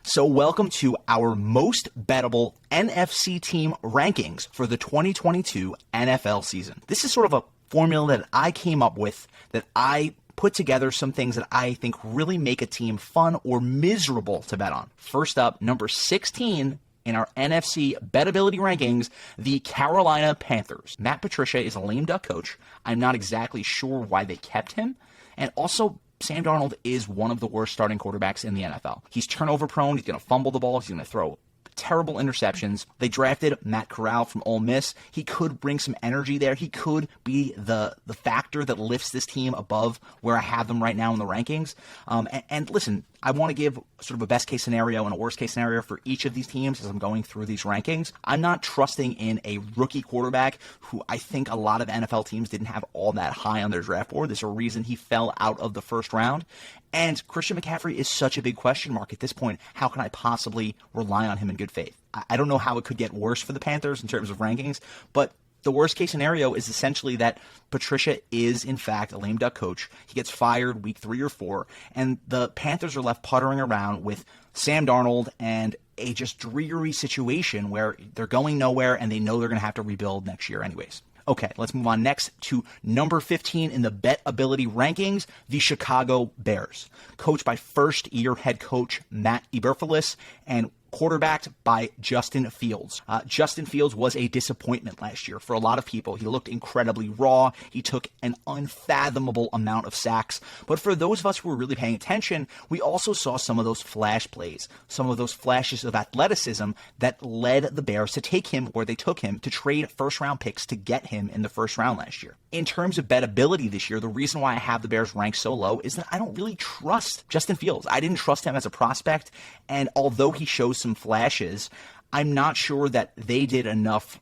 So welcome to our most bettable NFC team rankings for the 2022 NFL season. This is sort of a formula that I came up with, that I put together some things that I think really make a team fun or miserable to bet on. First up, number 16 in our NFC bettability rankings, the Carolina Panthers. Matt Patricia is a lame duck coach. I'm not exactly sure why they kept him. And also, Sam Darnold is one of the worst starting quarterbacks in the NFL. He's turnover prone. He's going to fumble the ball. He's going to throw terrible interceptions. They drafted Matt Corral from Ole Miss. He could bring some energy there. He could be the factor that lifts this team above where I have them right now in the rankings. And listen, I want to give sort of a best case scenario and a worst case scenario for each of these teams as I'm going through these rankings. I'm not trusting in a rookie quarterback who I think a lot of NFL teams didn't have all that high on their draft board. There's a reason he fell out of the first round. And Christian McCaffrey is such a big question mark at this point. How can I possibly rely on him in good faith? I don't know how it could get worse for the Panthers in terms of rankings, but the worst case scenario is essentially that Patricia is, in fact, a lame duck coach. He gets fired week 3 or 4, and the Panthers are left puttering around with Sam Darnold and a just dreary situation where they're going nowhere and they know they're going to have to rebuild next year anyways. Okay, let's move on next to number 15 in the bet ability rankings, the Chicago Bears. Coached by first-year head coach Matt Eberflus and quarterbacked by Justin Fields. Justin Fields was a disappointment last year for a lot of people. He looked incredibly raw. He took an unfathomable amount of sacks. But for those of us who were really paying attention, we also saw some of those flash plays, some of those flashes of athleticism that led the Bears to take him where they took him, to trade first-round picks to get him in the first round last year. In terms of bettability this year, the reason why I have the Bears ranked so low is that I don't really trust Justin Fields. I didn't trust him as a prospect, and although he shows some flashes, I'm not sure that they did enough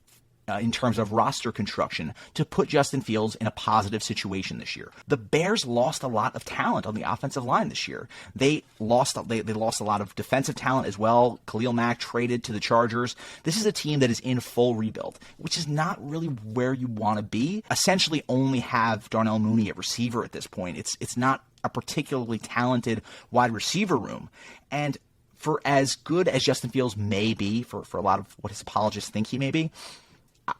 in terms of roster construction to put Justin Fields in a positive situation this year. The Bears lost a lot of talent on the offensive line this year. They lost a lot of defensive talent as well. Khalil Mack traded to the Chargers. This is a team that is in full rebuild, which is not really where you want to be. Essentially only have Darnell Mooney at receiver at this point. It's not a particularly talented wide receiver room. And for as good as Justin Fields may be, for a lot of what his apologists think he may be,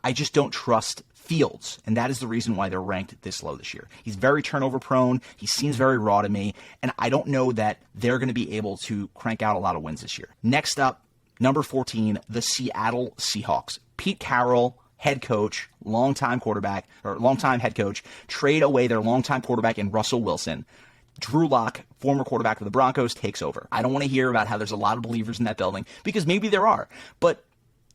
I just don't trust Fields, and that is the reason why they're ranked this low this year. He's very turnover prone. He seems very raw to me, and I don't know that they're going to be able to crank out a lot of wins this year. Next up, number 14, the Seattle Seahawks. Pete Carroll, head coach, longtime head coach, trade away their longtime quarterback in Russell Wilson. Drew Lock, former quarterback of the Broncos, takes over. I don't want to hear about how there's a lot of believers in that building, because maybe there are, but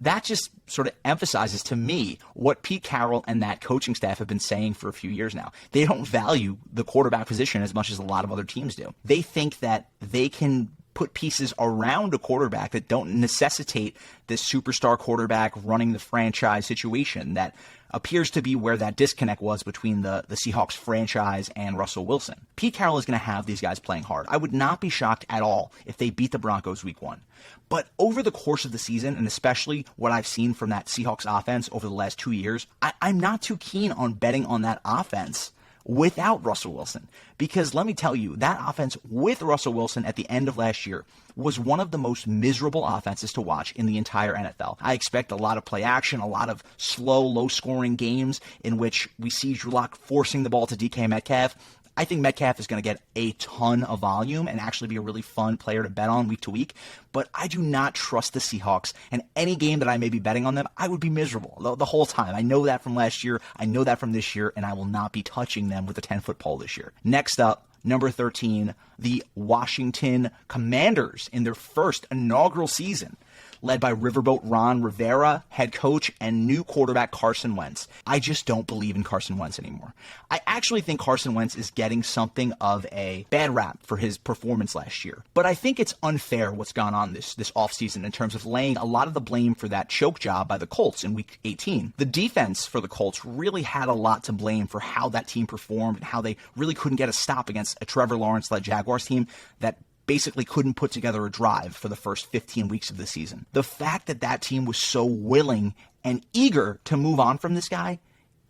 that just sort of emphasizes to me what Pete Carroll and that coaching staff have been saying for a few years now. They don't value the quarterback position as much as a lot of other teams do. They think that they can put pieces around a quarterback that don't necessitate this superstar quarterback running the franchise situation that appears to be where that disconnect was between the Seahawks franchise and Russell Wilson. Pete Carroll is going to have these guys playing hard. I would not be shocked at all if they beat the Broncos week 1. But over the course of the season, and especially what I've seen from that Seahawks offense over the last 2 years, I'm not too keen on betting on that offense without Russell Wilson. Because let me tell you, that offense with Russell Wilson at the end of last year was one of the most miserable offenses to watch in the entire NFL. I expect a lot of play action, a lot of slow, low-scoring games in which we see Drew Lock forcing the ball to DK Metcalf. I think Metcalf is going to get a ton of volume and actually be a really fun player to bet on week to week. But I do not trust the Seahawks. And any game that I may be betting on them, I would be miserable the whole time. I know that from last year. I know that from this year. And I will not be touching them with a 10-foot pole this year. Next up, number 13, the Washington Commanders in their first inaugural season, led by Riverboat Ron Rivera, head coach, and new quarterback Carson Wentz. I just don't believe in Carson Wentz anymore. I actually think Carson Wentz is getting something of a bad rap for his performance last year. But I think it's unfair what's gone on this offseason in terms of laying a lot of the blame for that choke job by the Colts in week 18. The defense for the Colts really had a lot to blame for how that team performed and how they really couldn't get a stop against a Trevor Lawrence-led Jaguars team that basically couldn't put together a drive for the first 15 weeks of the season. The fact that that team was so willing and eager to move on from this guy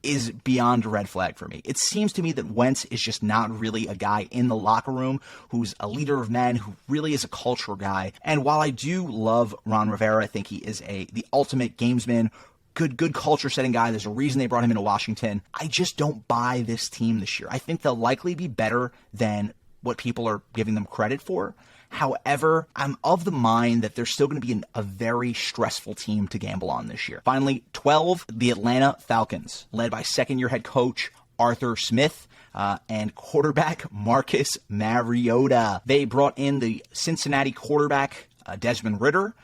is beyond a red flag for me. It seems to me that Wentz is just not really a guy in the locker room who's a leader of men, who really is a cultural guy. And while I do love Ron Rivera, I think he is the ultimate gamesman, good culture setting guy. There's a reason they brought him into Washington. I just don't buy this team this year. I think they'll likely be better than what people are giving them credit for. However, I'm of the mind that they're still going to be a very stressful team to gamble on this year. Finally, 12, the Atlanta Falcons, led by second-year head coach Arthur Smith and quarterback Marcus Mariota. They brought in the Cincinnati quarterback Desmond Ridder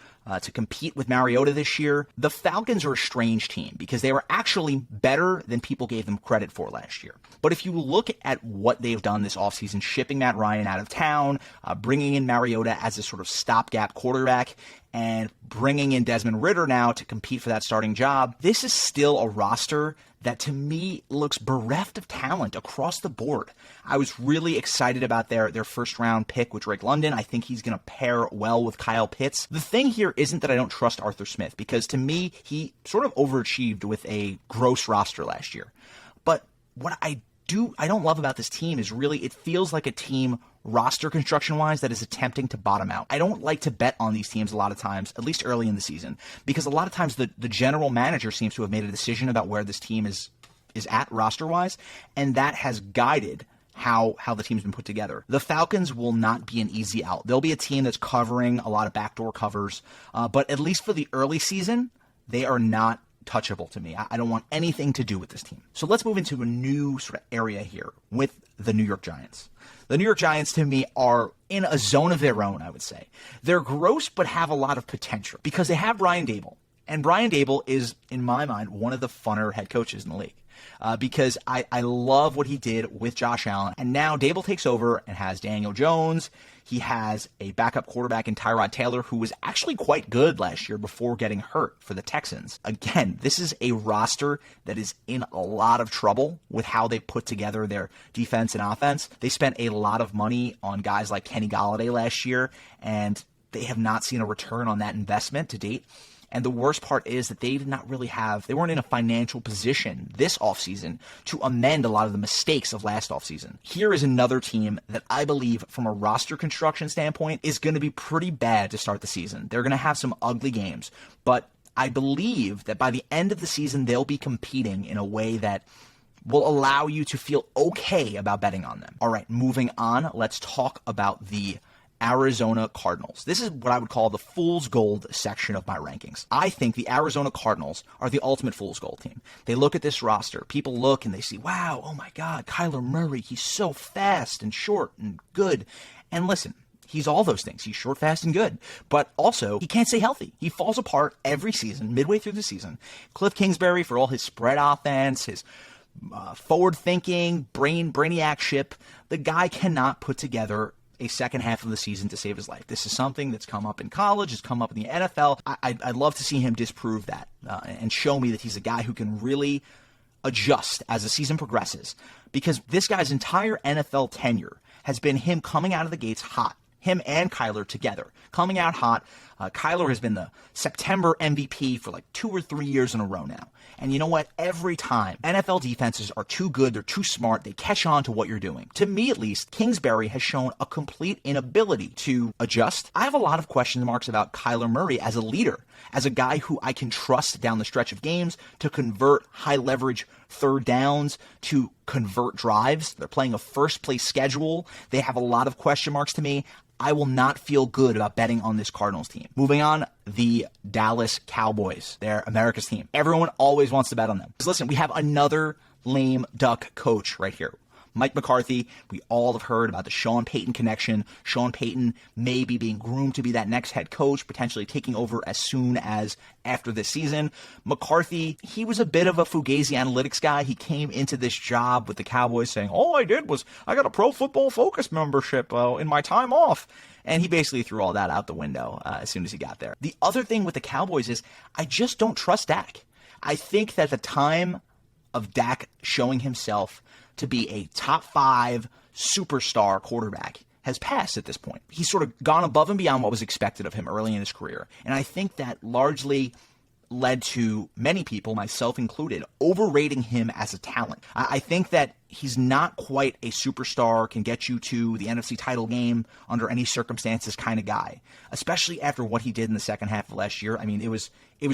to compete with Mariota this year. The Falcons are a strange team because they were actually better than people gave them credit for last year. But if you look at what they've done this offseason, shipping Matt Ryan out of town, bringing in Mariota as a sort of stopgap quarterback, and bringing in Desmond Ridder now to compete for that starting job, this is still a roster that to me looks bereft of talent across the board. I was really excited about their first round pick with Drake London. I think he's going to pair well with Kyle Pitts. The thing here isn't that I don't trust Arthur Smith, because to me, he sort of overachieved with a gross roster last year. But what I don't love about this team is really it feels like a team roster construction-wise that is attempting to bottom out. I don't like to bet on these teams a lot of times, at least early in the season, because a lot of times the general manager seems to have made a decision about where this team is at roster-wise, and that has guided how the team's been put together. The Falcons will not be an easy out. They'll be a team that's covering a lot of backdoor covers, but at least for the early season, they are not touchable to me. I don't want anything to do with this team. So let's move into a new sort of area here with the New York Giants. The New York Giants, to me, are in a zone of their own, I would say. They're gross, but have a lot of potential because they have Brian Daboll. And Brian Daboll is, in my mind, one of the funner head coaches in the league. Because I love what he did with Josh Allen. And now Daboll takes over and has Daniel Jones. He has a backup quarterback in Tyrod Taylor, who was actually quite good last year before getting hurt for the Texans. Again, this is a roster that is in a lot of trouble with how they put together their defense and offense. They spent a lot of money on guys like Kenny Golladay last year, and they have not seen a return on that investment to date. And the worst part is that they weren't in a financial position this offseason to amend a lot of the mistakes of last offseason. Here is another team that I believe, from a roster construction standpoint, is going to be pretty bad to start the season. They're going to have some ugly games, but I believe that by the end of the season, they'll be competing in a way that will allow you to feel okay about betting on them. All right, moving on, let's talk about the Arizona Cardinals. This is what I would call the fool's gold section of my rankings. I think the Arizona Cardinals are the ultimate fool's gold team. They look at this roster. People look and they see, wow, oh my God, Kyler Murray, he's so fast and short and good. And listen, he's all those things. He's short, fast, and good. But also, he can't stay healthy. He falls apart every season, midway through the season. Cliff Kingsbury, for all his spread offense, his forward-thinking, brainiac-ship, the guy cannot put together a second half of the season to save his life. This is something that's come up in college, has come up in the NFL. I'd love to see him disprove that and show me that he's a guy who can really adjust as the season progresses, because this guy's entire NFL tenure has been him coming out of the gates hot. Him and Kyler together, coming out hot. Kyler has been the September MVP for like 2 or 3 years in a row now. And you know what? Every time NFL defenses are too good, they're too smart, they catch on to what you're doing. To me, at least, Kingsbury has shown a complete inability to adjust. I have a lot of question marks about Kyler Murray as a leader, as a guy who I can trust down the stretch of games to convert high leverage third downs, to convert drives. They're playing a first place schedule. They have a lot of question marks to me. I will not feel good about betting on this Cardinals team. Moving on, the Dallas Cowboys. They're America's team. Everyone always wants to bet on them. Listen, we have another lame duck coach right here. Mike McCarthy. We all have heard about the Sean Payton connection. Sean Payton may be being groomed to be that next head coach, potentially taking over as soon as after this season. McCarthy, he was a bit of a Fugazi analytics guy. He came into this job with the Cowboys saying, all I did was I got a Pro Football Focus membership in my time off. And he basically threw all that out the window as soon as he got there. The other thing with the Cowboys is I just don't trust Dak. I think that the time of Dak showing himself to be a top 5 superstar quarterback has passed at this point. He's sort of gone above and beyond what was expected of him early in his career. And I think that largely led to many people, myself included, overrating him as a talent. I think that he's not quite a superstar, can get you to the NFC title game under any circumstances kind of guy, especially after what he did in the second half of last year. I mean, it was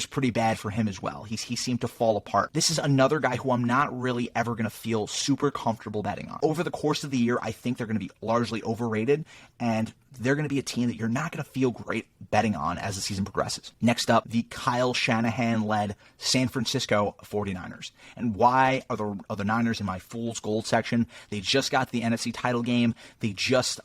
pretty bad for him as well. He seemed to fall apart. This is another guy who I'm not really ever going to feel super comfortable betting on. Over the course of the year, I think they're going to be largely overrated, and they're going to be a team that you're not going to feel great betting on as the season progresses. Next up, the Kyle Shanahan-led San Francisco 49ers. And why are the Niners in my Fool's Gold section? They just got the NFC title game. They just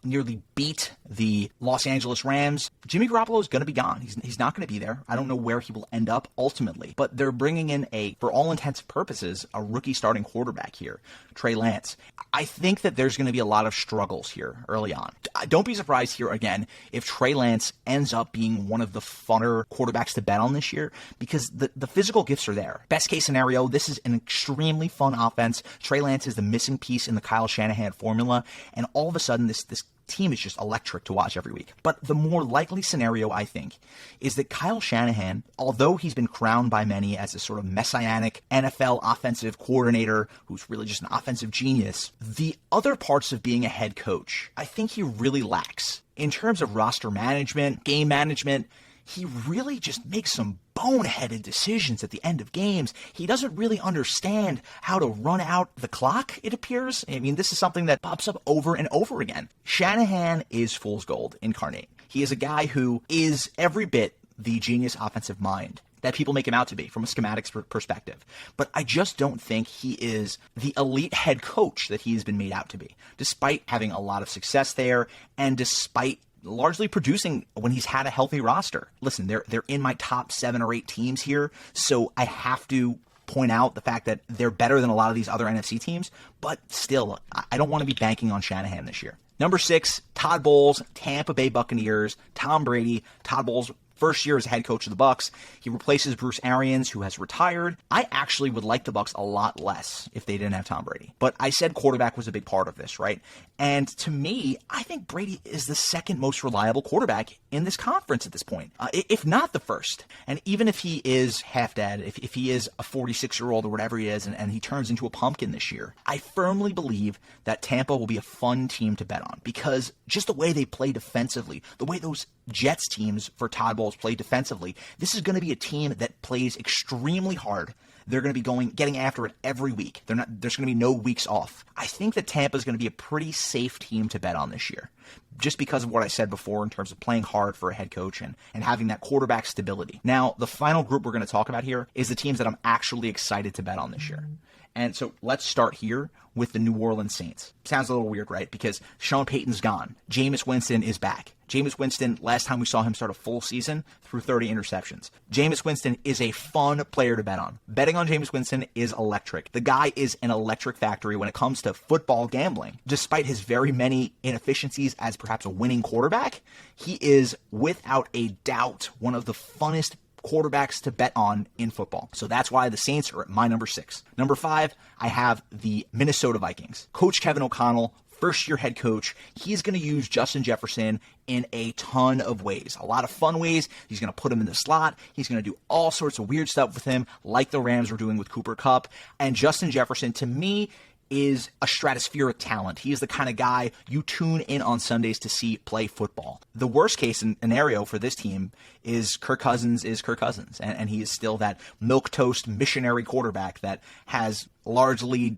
nearly beat the Los Angeles Rams. Jimmy Garoppolo is going to be gone. He's not going to be there. I don't know where he will end up ultimately, but they're bringing in for all intents and purposes, a rookie starting quarterback here, Trey Lance. I think that there's going to be a lot of struggles here early on. Don't be surprised here again if Trey Lance ends up being one of the funner quarterbacks to bet on this year, because the physical gifts are there. Best case scenario, this is an extremely fun offense. Trey Lance is the missing piece in the Kyle Shanahan formula, and all of a sudden this team is just electric to watch every week. But the more likely scenario, I think, is that Kyle Shanahan, although he's been crowned by many as a sort of messianic NFL offensive coordinator who's really just an offensive genius, the other parts of being a head coach, I think he really lacks. In terms of roster management, game management, he really just makes some boneheaded decisions at the end of games. He doesn't really understand how to run out the clock, it appears. I mean, this is something that pops up over and over again. Shanahan is fool's gold incarnate. He is a guy who is every bit the genius offensive mind that people make him out to be from a schematics perspective. But I just don't think he is the elite head coach that he has been made out to be, despite having a lot of success there and despite largely producing when he's had a healthy roster. Listen, they're in my top 7 or 8 teams here, so I have to point out the fact that they're better than a lot of these other NFC teams, but still, I don't want to be banking on Shanahan this year. Number 6, Todd Bowles, Tampa Bay Buccaneers, Tom Brady. Todd Bowles, first year as head coach of the Bucs. He replaces Bruce Arians, who has retired. I actually would like the Bucs a lot less if they didn't have Tom Brady. But I said quarterback was a big part of this, right? And to me, I think Brady is the second most reliable quarterback in this conference at this point, if not the first. And even if he is half dead, if he is a 46-year-old or whatever he is, and he turns into a pumpkin this year, I firmly believe that Tampa will be a fun team to bet on, because just the way they play defensively, the way those Jets teams for Todd Bowles play defensively, this is going to be a team that plays extremely hard. They're going to be getting after it every week. There's going to be no weeks off. I think that Tampa is going to be a pretty safe team to bet on this year, just because of what I said before in terms of playing hard for a head coach and having that quarterback stability. Now, the final group we're going to talk about here is the teams that I'm actually excited to bet on this year. And so let's start here with the New Orleans Saints. Sounds a little weird, right? Because Sean Payton's gone. Jameis Winston is back. Jameis Winston, last time we saw him start a full season, threw 30 interceptions. Jameis Winston is a fun player to bet on. Betting on Jameis Winston is electric. The guy is an electric factory when it comes to football gambling. Despite his very many inefficiencies as perhaps a winning quarterback, he is without a doubt one of the funnest quarterbacks to bet on in football. So that's why the Saints are at my number 6. Number 5, I have the Minnesota Vikings. Coach Kevin O'Connell, first-year head coach. He's going to use Justin Jefferson in a ton of ways. A lot of fun ways. He's going to put him in the slot. He's going to do all sorts of weird stuff with him, like the Rams were doing with Cooper Kupp. And Justin Jefferson, to me, is a stratospheric talent. He is the kind of guy you tune in on Sundays to see play football. The worst case scenario for this team is Kirk Cousins, and he is still that milquetoast missionary quarterback that has largely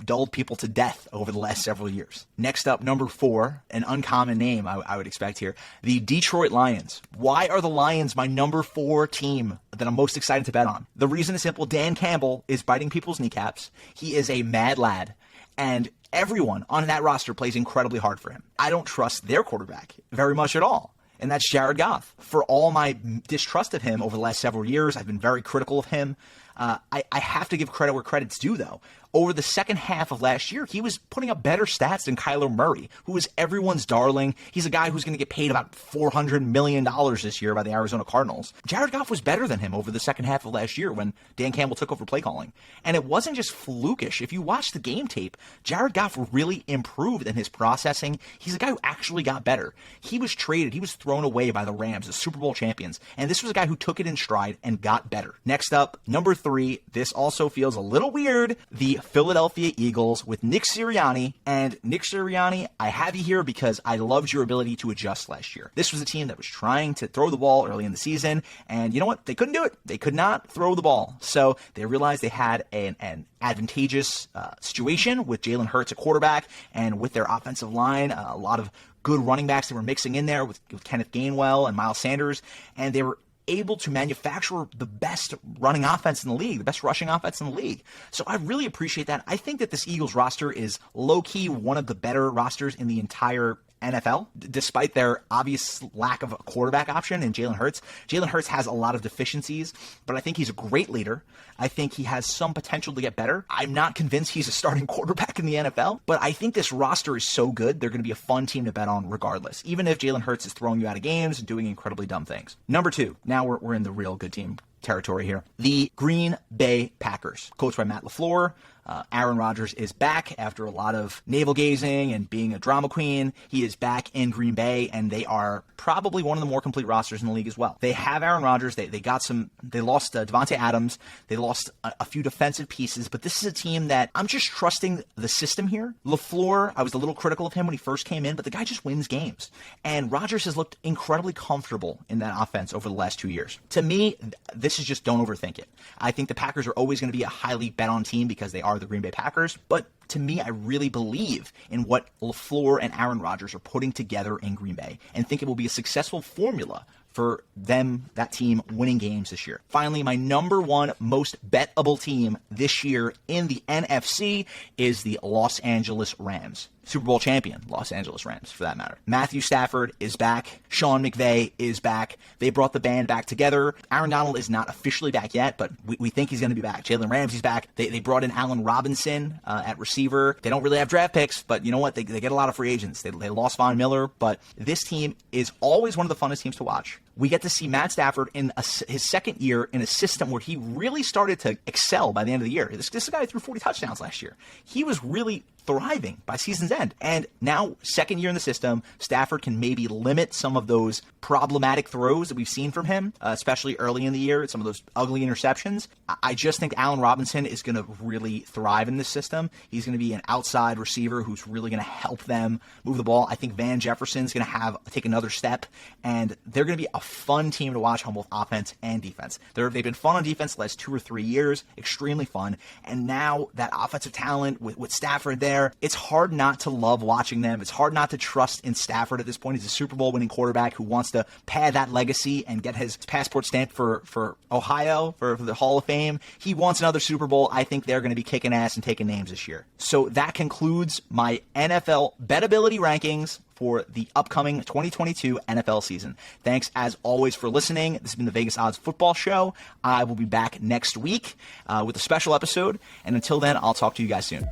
dulled people to death over the last several years. Next up, number 4, an uncommon name I would expect here, the Detroit Lions. Why are the Lions my number 4 team that I'm most excited to bet on? The reason is simple. Dan Campbell is biting people's kneecaps. He is a mad lad, and everyone on that roster plays incredibly hard for him. I don't trust their quarterback very much at all, and that's Jared Goff. For all my distrust of him over the last several years, I've been very critical of him. I have to give credit where credit's due, though. over the second half of last year, he was putting up better stats than Kyler Murray, who is everyone's darling. He's a guy who's going to get paid about $400 million this year by the Arizona Cardinals. Jared Goff was better than him over the second half of last year when Dan Campbell took over play calling. And it wasn't just flukish. If you watch the game tape, Jared Goff really improved in his processing. He's a guy who actually got better. He was traded. He was thrown away by the Rams, the Super Bowl champions. And this was a guy who took it in stride and got better. Next up, number 3, this also feels a little weird, the Philadelphia Eagles with Nick Sirianni. And Nick Sirianni, I have you here because I loved your ability to adjust last year. This was a team that was trying to throw the ball early in the season, and you know what? They couldn't do it. They could not throw the ball. So they realized they had an advantageous situation with Jalen Hurts at quarterback, and with their offensive line, a lot of good running backs they were mixing in there with Kenneth Gainwell and Miles Sanders, and they were able to manufacture the best running offense in the league, the best rushing offense in the league. So I really appreciate that. I think that this Eagles roster is low-key one of the better rosters in the entire NFL, despite their obvious lack of a quarterback option in Jalen Hurts. Jalen Hurts has a lot of deficiencies, but I think he's a great leader. I think he has some potential to get better. I'm not convinced he's a starting quarterback in the NFL, but I think this roster is so good, they're going to be a fun team to bet on regardless, even if Jalen Hurts is throwing you out of games and doing incredibly dumb things. Number 2, now we're in the real good team territory here. The Green Bay Packers, coached by Matt LaFleur. Aaron Rodgers is back after a lot of navel-gazing and being a drama queen. He is back in Green Bay, and they are probably one of the more complete rosters in the league as well. They have Aaron Rodgers. They lost Devontae Adams. They lost a few defensive pieces, but this is a team that I'm just trusting the system here. LaFleur, I was a little critical of him when he first came in, but the guy just wins games. And Rodgers has looked incredibly comfortable in that offense over the last 2 years. To me, this is just don't overthink it. I think the Packers are always going to be a highly bet-on team because they are the Green Bay Packers, but to me, I really believe in what LaFleur and Aaron Rodgers are putting together in Green Bay and think it will be a successful formula for them, that team, winning games this year. Finally, my number 1 most bettable team this year in the NFC is the Los Angeles Rams. Super Bowl champion, Los Angeles Rams, for that matter. Matthew Stafford is back. Sean McVay is back. They brought the band back together. Aaron Donald is not officially back yet, but we think he's going to be back. Jalen Ramsey's back. They brought in Allen Robinson at receiver. They don't really have draft picks, but you know what? They get a lot of free agents. They lost Von Miller, but this team is always one of the funnest teams to watch. We get to see Matt Stafford in his second year in a system where he really started to excel by the end of the year. This guy threw 40 touchdowns last year. He was really thriving by season's end. And now, second year in the system, Stafford can maybe limit some of those problematic throws that we've seen from him, especially early in the year, some of those ugly interceptions. I just think Allen Robinson is going to really thrive in this system. He's going to be an outside receiver who's really going to help them move the ball. I think Van Jefferson's going to take another step, and they're going to be a fun team to watch on both offense and defense. They've been fun on defense the last 2 or 3 years, extremely fun, and now that offensive talent with Stafford there, it's hard not to love watching them. It's hard not to trust in Stafford at this point. He's a Super Bowl winning quarterback who wants to pad that legacy and get his passport stamped for Ohio, for the Hall of Fame. He wants another Super Bowl. I think they're going to be kicking ass and taking names this year. So that concludes my NFL bettability rankings for the upcoming 2022 NFL season. Thanks, as always, for listening. This has been the Vegas Odds Football Show. I will be back next week with a special episode, and until then, I'll talk to you guys soon.